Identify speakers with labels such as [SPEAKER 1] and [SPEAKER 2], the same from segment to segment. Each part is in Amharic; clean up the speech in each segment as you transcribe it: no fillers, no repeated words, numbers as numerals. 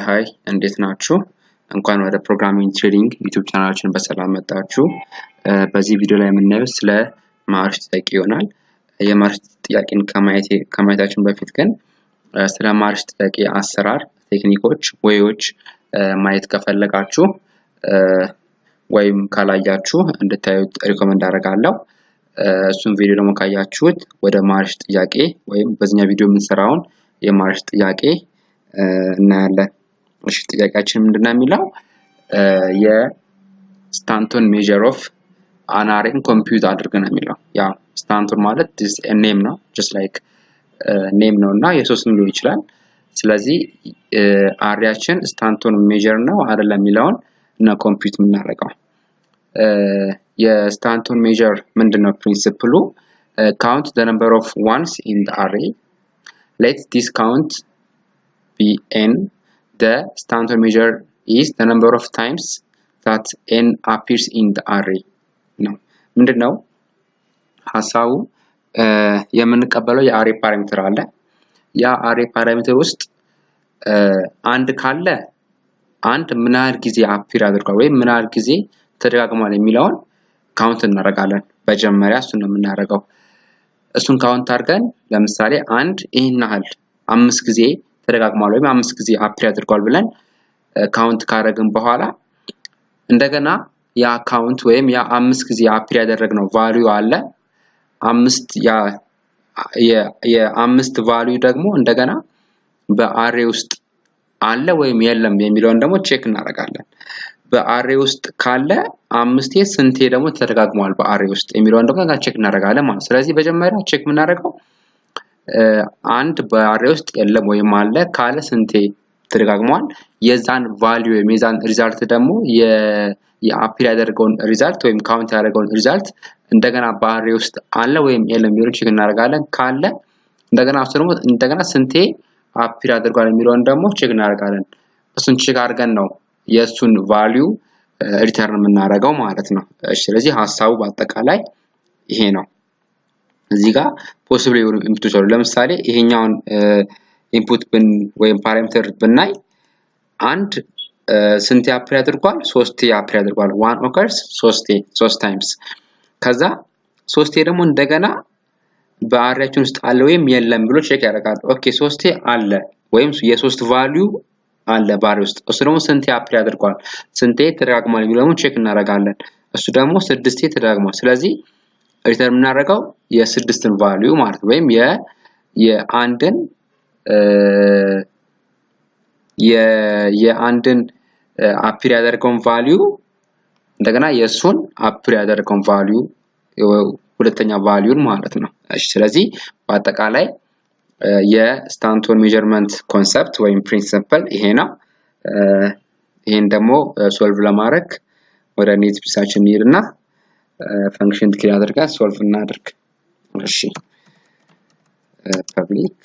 [SPEAKER 1] ሃይ እንዴት ናችሁ እንኳን ወደ ፕሮግራሚንግ ትሬዲንግ ዩቲዩብ ቻናላችን በሰላም መጣችሁ በዚህ ቪዲዮ ላይ የምናየው ስለ ማርሽ ጥያቄ ይሆናል የማርሽ ጥያቄን ከማየታችን በፊት ግን ስለ ማርሽ ጥያቄ አሰራር ቴክኒኮች ወይዎች ማየት ከፈለጋችሁ ወይም ካላያችሁ እንድታዩት ሪኮመንድ አደርጋለሁ እሱን ቪዲዮ ደግሞ ካያችሁት ወደ ማርሽ ጥያቄ ወይም በዚህኛው ቪዲዮ የምንሰራውን የማርሽ ጥያቄ እናያለን እሺ ጥያቄያችን ምንድነው የሚለው የስታንቶን ሜዠር ኦፍ አናሪን ኮምፒውት አድርገን የሚለው ያ ስታንቶን ማለት this a name ነው just like name ነውና የሶስቱም ሊሆን ይችላል ስለዚህ አሪያችን ስታንቶን ሜዠር ነው አይደለም የሚለውን እና ኮምፒውት የምናደርገው የስታንቶን ሜዠር ምንድነው ፕሪንሲፕሉ count the number of ones in the array let this count be n the stanton measure is the number of times that n appears in the array ነው ምንድነው ሐሳቡ የምንቀበለው የአሬ ፓራሜትር አለ ያ አሬ ፓራሜትር ውስጥ አንድ ካለ አንድ ምን ያህል ጊዜ አፒር አድርጓል ወይ ምን ያህል ጊዜ ተደጋግሟል የሚለውን ካውንት እናደርጋለን በመጀመሪያ እሱን ነው የምናደርገው እሱን ካውንት አድርገን ለምሳሌ አንድ ይሄን ያህል 5 ጊዜ ተደጋግሟል ወይ 5 ጊዜ አፒር አድርጓል ብለን ካውንት ካደረግን በኋላ እንደገና ያ ካውንት ወይም ያ 5 ጊዜ አፒር ያደረግነው ቫልዩ አለ 5 ያ የ5 ቫልዩ ደግሞ እንደገና በአሬ ውስጥ አለ ወይም የለም የሚለውን ደግሞ ቼክ እናደርጋለን በአሬ ውስጥ ካለ 5 ስንቴ ደግሞ ተደጋግሟል በአሬ ውስጥ የሚለውን ደግሞ ቼክ እናደርጋለን ማለት ስለዚህ በመጀመሪያ ቼክ የምናደርገው አንድ በአሬ ውስጥ የለም ወይም አለ ካለ ስንቴ ተደጋግሟል የዛን ቫልዩ የዛን ሪዛልት ደግሞ የአፒር ያደረገውን ሪዛልት ወይም ካውንት ያደረገውን ሪዛልት እንደገና በአሬ ውስጥ አለ ወይም የለም የሚለውን ቼክ እናደርጋለን ካለ እንደገና ደግሞ እንደገና ስንቴ አፒር ያደርጋል የሚለውን ደግሞ ቼክ እናደርጋለን እሱን ቼክ አድርገን ነው የሱን ቫልዩ ሪተርን የምናደርገው ማለት ነው እሺ ስለዚህ ሐሳቡ በአጠቃላይ ይሄ ነው እዚህ ጋር ፖሲብል ኢንፑቶች አሉ ለምሳሌ ይሄኛውን ኢንፑት ወይም ፓራሜትር ብናይ አንድ ስንት አፒር ያደርጋል 3 አፒር ያደርጋል 1 occurs 3 times ከዛ 3 ደግሞ እንደገና በአሬያችን ውስጥ አለ ወይም የለም ብሎ ቼክ ያደርጋል ኦኬ 3 አለ ወይም የ3 ቫልዩ አለ ባሪ ውስጥ እሱ ደግሞ ስንት አፒር ያደርጋል ስንቴ ተደጋግሟል የሚለውን ቼክ እናደርጋለን እሱ ደግሞ 6 ተደጋግሟል ስለዚህ ሪተርን እናደርገው የ6ን ቫልዩ ማለት ወይም የአንድን የአንድን አፒር ያደርገውን ቫልዩ እንደገና የሱን አፒር ያደርገውን ቫልዩ ሁለተኛ ቫልዩን ማለት ነው እሺ ስለዚህ በአጠቃላይ የስታንቶን ሜዠርመንት ኮንሰፕት ወይም ፕሪንሲፕል ይሄ ነው ይሄን ደግሞ ሶልቭ ለማድረግ ወደ ኔትቢሳችን እንሄድና ፈንክሽን ዲክሌር አድርገን ሶልቭ እናድርግ እሺ ፐብሊክ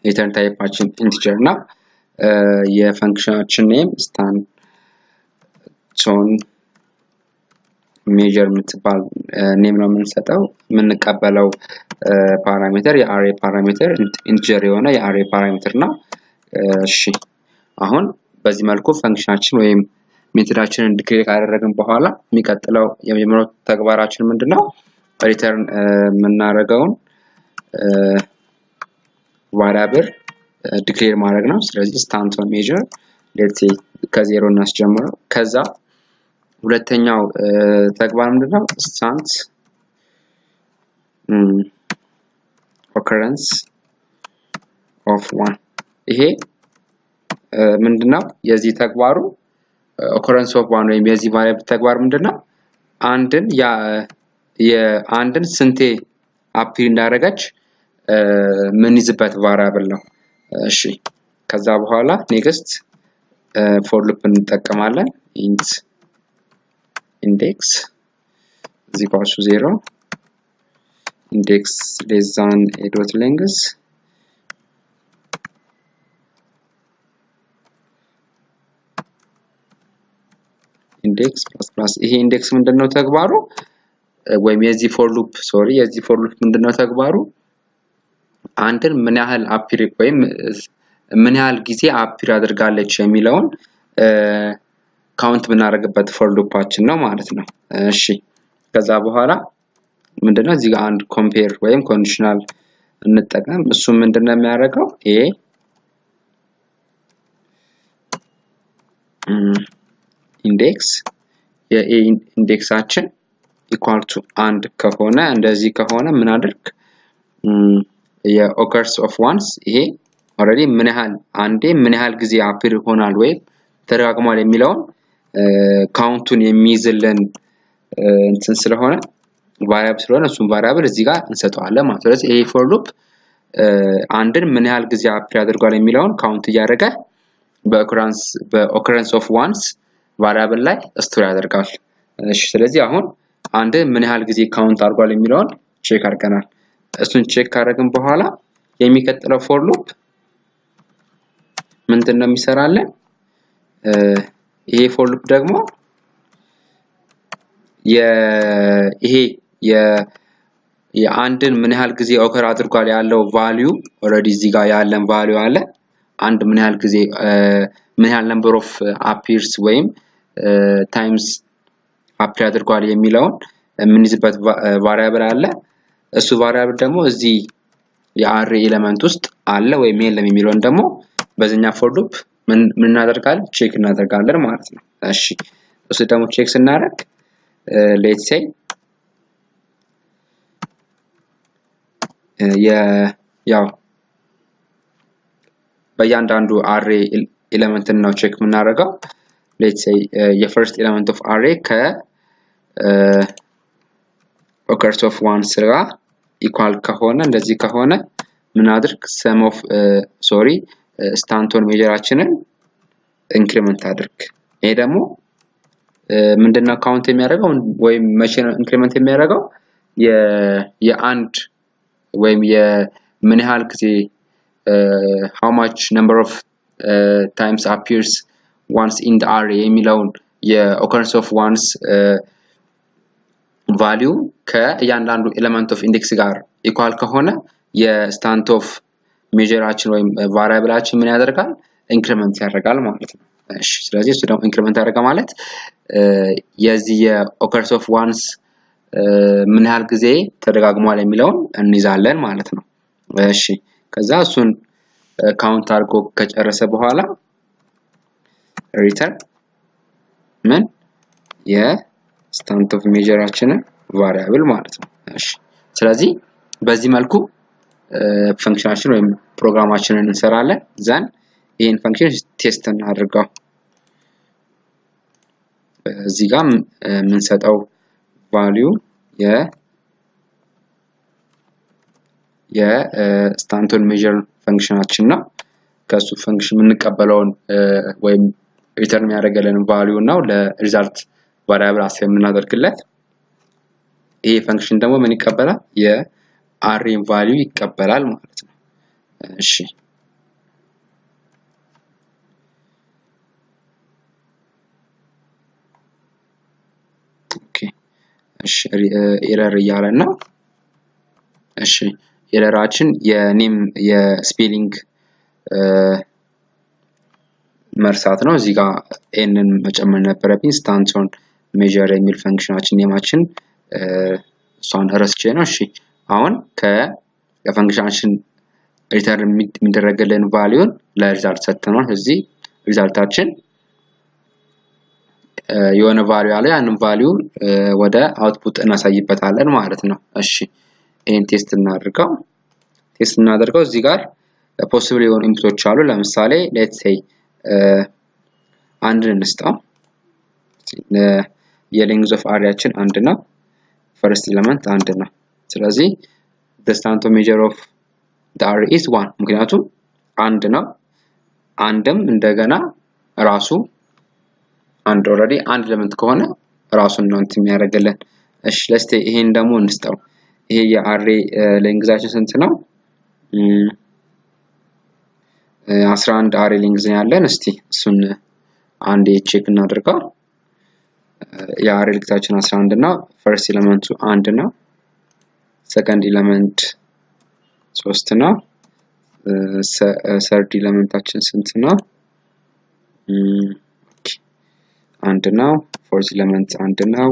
[SPEAKER 1] ሪተርን ታይፓችን ኢንቲጀር ነው የፈንክሽናችን ኔም ስታንቶን ሜዠር የምትባል ኔም ነው የምንሰጠው የምንቀበለው ፓራሜትር የአሬ ፓራሜትር ኢንቲጀር የሆነ የአሬ ፓራሜትር ነው እሺ አሁን በዚህ መልኩ ፈንክሽናችን ወይም ሜተዳችንን ዲክሌር ካደረግን በኋላ የሚቀጥለው የመጀመሪያው ተግባራችን ምንድነው ሪተርን የምናደርገውን ቫሪያብል ዲክሌር ማድረግ ነው ስለዚህ ስታንቶን ሜዠር ሌትስ ሴ ከ0 እናስጀምረው ከዛ ሁለተኛው ተግባር ምንድነው ስታንት occurrence of 1 ይሄ ምንድነው የዚህ ተግባሩ occurrence of 1 ወይም የዚህ ቫሪያብል ተግባር ምንድነው አንድን የአንድን ስንቴ አፒር እንዳደረገች ምን ይዝበት ቫሪያብል ነው እሺ ከዛ በኋላ ኔክስት ፎር ሉፕ እንጠቀማለን int index is equal to 0 index less than a dot length index plus ይሄ ኢንዴክስ ምንድነው ተግባሩ ወይም የዚህ ፎር ሉፕ ምንድነው ተግባሩ አንድን ምን ያህል አፒር ወይም ምን ያህል ጊዜ አፒር አድርጋለች የሚለውን ካውንት ብናደርግበት ፎር ሉፓችን ነው ማለት ነው እሺ ከዛ በኋላ ምንድነው እዚህ ጋር አንድ ኮምፔር ወይም ኮንዲሽናል እንጠቀም እሱ ምንድነው የሚያደርገው ኤ ኢንዴክስ የኤ ኢንዴክሳችን ኢኳል ቱ 1 ከሆነ እንደዚህ ከሆነ ምን አድርግ የኦከርስ ኦፍ ዋንስ ይሄ ኦሬዲ ምን ያህል አንዴ ምን ያህል ጊዜ አፒር ሆናል ወይ ተደጋግሟል የሚለውን ካውንቱን የሚይዝልን እንትን ስለሆነ ቫሪያብል ስለሆነ እሱን ቫሪያብል እዚህ ጋር እንሰጠዋለን ማለት ነው ስለዚህ ይሄ ፎር ሉፕ አንድን ምን ያህል ጊዜ አፒር አድርጓል የሚለውን ካውንት እያደረገ በኦከረንስ ኦፍ ዋንስ ቫሪያብል ላይ ስቶር ያደርጋል እሺ ስለዚህ አሁን አንድ ምን ያህል ጊዜ ካውንት አድርጓል የሚለውን ቼክ አድርገናል እሱን ቼክ ካደረግን በኋላ የሚቀጥለው ፎር ሉፕ ምንድነው የሚሰራልን ይሄ ፎር ሉፕ ደግሞ ይሄ የአንድን ምን ያህል ጊዜ ኦከር አድርጓል ያለው ቫልዩ ኦሬዲ እዚህ ጋር ያለን ቫልዩ አለ አንድ ምን ያህል ጊዜ ምን ያህል ነምበር ኦፍ አፒርስ ወይም ታይምስ አፒር አድርጓል የሚለውን የምንይዝበት ቫሪያብል አለ እሱ ቫሪያብል ደግሞ እዚህ የአሬ ኤሌመንት ውስጥ አለ ወይም የለም የሚለውን ደግሞ በዚህኛ ፎር ሉፕ ምን እናደርጋለን ቼክ እናደርጋለን ማለት ነው እሺ እሱ ደግሞ ቼክ ስናደርግ let's say ያው በእያንዳንዱ አሬ ኤሌመንት ነው ቼክ የምናደርገው let's say የፈርስት ኤሌመንት ኦፍ አሬ ከ occurs of one ጋር ኢኳል ከሆነ እንደዚህ ከሆነ ምን አድርግ sum of stanton ሜጀራችንን ኢንክሪመንት አድርግ ይሄ ደግሞ ምንድነው ካውንት የሚያደርገው ወይም መቼ ነው ኢንክሪመንት የሚያደርገው የአንድ ወይም የምን ያህል ጊዜ how much number of times appears once in the array የሚለውን የoccurrence of ones value ከእያንዳንዱ ኤሌመንት ኦፍ ኢንዴክስ ጋር ኢኳል ከሆነ የስታንት ኦፍ ሜጀራችን ወይም ቫሪያብላችን ምን ያደርጋል ኢንክሪመንት ያደርጋል ማለት ነው እሺ ስለዚህ እሱ ደግሞ ኢንክሪመንት ያደርጋ ማለት የዚህ የኦከርስ ኦፍ ዋንስ ምን ያህል ጊዜ ተደጋግሟል የሚለውን እንይዛለን ማለት ነው እሺ ከዛ እሱን ካውንት አድርጎ ከጨረሰ በኋላ ሪተርን ምን የስታንት ኦፍ ሜጀራችንን ቫሪያብል ማለት ነው እሺ ስለዚህ በዚህ መልኩ ፈንክሽናችን ወይም ፕሮግራማችንን እንሰራለን ዘን ይሄን ፈንክሽን ቴስት እናድርገው እዚህ ጋር የምንሰጠው ቫልዩ የስታንቶን ሜጀር ፈንክሽናችን ነው ከሱ ፈንክሽን የምንቀበለውን ወይም ሪተርን የሚያደርገልን ቫልዩ ነው ለሪዛልት ቫሪያብል አሳይ የምናደርግለት ይሄ ፈንክሽን ደግሞ ምን ይቀበላል የአሬን ቫልዩ ይቀበላል ማለት ነው እሺ እሺ ኤረር እያለን ነው እሺ ኤረራችን የኔም የስፔሊንግ መርሳት ነው እዚህ ጋር ኤንን መጨመር ነበረብኝ ስታንቶን ሜጀር የሚል ፈንክሽናችን ኔማችን እሷን ረስቼ ነው እሺ አሁን ከፈንክሽናችን ሪተርን የሚደረግልን ቫልዩን ለሪዛልት ሰጥተናል እዚህ ሪዛልታችን የሆነ ቫልዩ አለ ያንን ቫልዩ ወደ አውትፑት እናሳይበታለን ማለት ነው እሺ ይሄን ቴስት እናደርገው እዚህ ጋር ፖሲብል የሆኑ ኢንፑቶች አሉ ለምሳሌ let's say አንድ እንስጣው የሌንግዝ ኦፍ አሬያችን አንድ ነው ፈርስት ኤሌመንት አንድ ነው ስለዚህ the standard measure of the array is 1 ምክንያቱም አንድ ነው አንድም እንደገና ራሱ አንድ ኦሬዲ አንድ ኤሌመንት ከሆነ ራሱን ነው እንት የሚያደርግልን እሺ ለስቴ ይሄን ደግሞ እንስጣው ይሄ የአሬ ሌንግዛችን ስንት ነው 11 አሬ ሌንግዝ ያለን እስቲ እሱን አንዴ ቼክ እናድርገው የአሬ ሌንግዛችን 11 ነው ፈርስት ኤሌመንቱ 1 ነው ሰከንድ ኤሌመንት 3 ነው ሰርድ ኤሌመንታችን ስንት ነው? አንድ ነው። ፎርዝ ኤሌመንት አንድ ነው።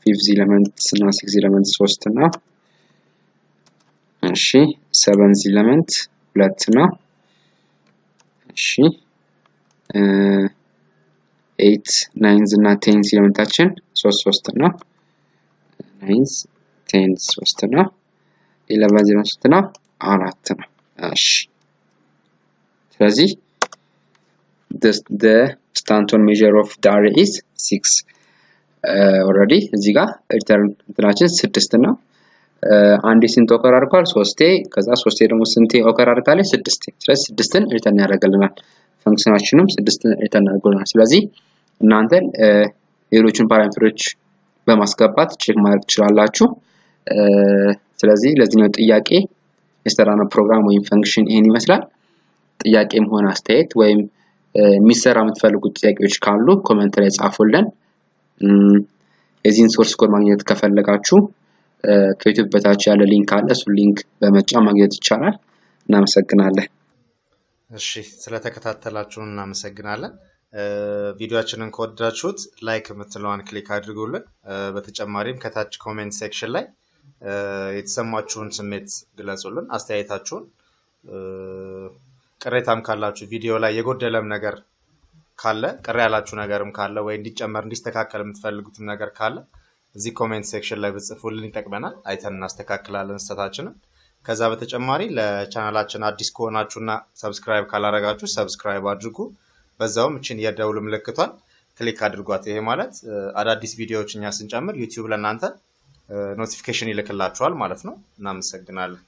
[SPEAKER 1] ፊፍዝ ኤሌመንት እና ሲክስ ኤሌመንት 3 ነው። እሺ ሰቨንዝ ኤሌመንት 2 ነው። እሺ 8 9 እና 10 ኤሌመንታችን 3 ነው። 9 10 3 ነው። 11 3 ነው 4 ነው። እሺ ስለዚህ the stanton measure of the array is 6 already እዚህ ጋር ሪተርን እንትናችን 6 ነው። አንዴ ስንት ኦከር አድርጓል? 3 ከዛ 3 ደግሞ ስንት ኦከር አድርጋለች? 6 ስለዚህ 6ን ሪተርን ያደርግልናል። ፈንክሽናችንም 6ን ሪተርን ያደርግልናል። ስለዚህ እናንተ ሌሎችን ፓራሜትሮች በማስገባት ቼክ ማድረግ ትችላላችሁ። ስለዚህ ለዚህኛው ጥያቄ የሰራነው ፕሮግራም ወይም ፈንክሽን ይሄን ይመስላል። ጥያቄም ሆነ አስተያየት ወይም የሚሰራ የምትፈልጉት ጥያቄዎች ካሉ ኮሜንት ላይ ጻፉልን። የዚህን ሶርስ ኮድ ማግኘት ከፈለጋችሁ ከዩቲዩብ በታች ያለ ሊንክ አለ። እሱ ሊንክ በመጫን ማግኘት ይቻላል። እናመሰግናለን።
[SPEAKER 2] እሺ ስለተከታተላችሁን እናመሰግናለን። ቪዲዮአችንን ከወደዳችሁት ላይክ የምትለዋን ክሊክ አድርጉልን። በተጨማሪም ከታች ኮሜንት ሴክሽን ላይ የተሰማችሁን ስሜት ግለጹልን። አስተያየታችሁን ቅሬታም ካላችሁ ቪዲዮ ላይ የጎደለም ነገር ካለ ቅሬ ያላችሁ ነገርም ካለ ወይ እንዲጨመር እንዲስተካከል የምትፈልጉት ነገር ካለ እዚህ ኮሜንት ሴክሽን ላይ ብጽፉልን ይጠቅመናል። አይተን እናስተካክላለን ስህተታችንን። ከዛ በተጨማሪ ለቻናላችን አዲስ ከሆናችሁና ሰብስክራይብ ካላረጋችሁ ሰብስክራይብ አድርጉ። በዛውም እቺን የደውል ምልክቷን ክሊክ አድርጓት። ይሄ ማለት አዳዲስ ቪዲዮዎች እኛ ስንጨምር ዩቲዩብ ለእናንተ ኖቲፊኬሽን ይልክላችኋል ማለት ነው። እናመሰግናለን።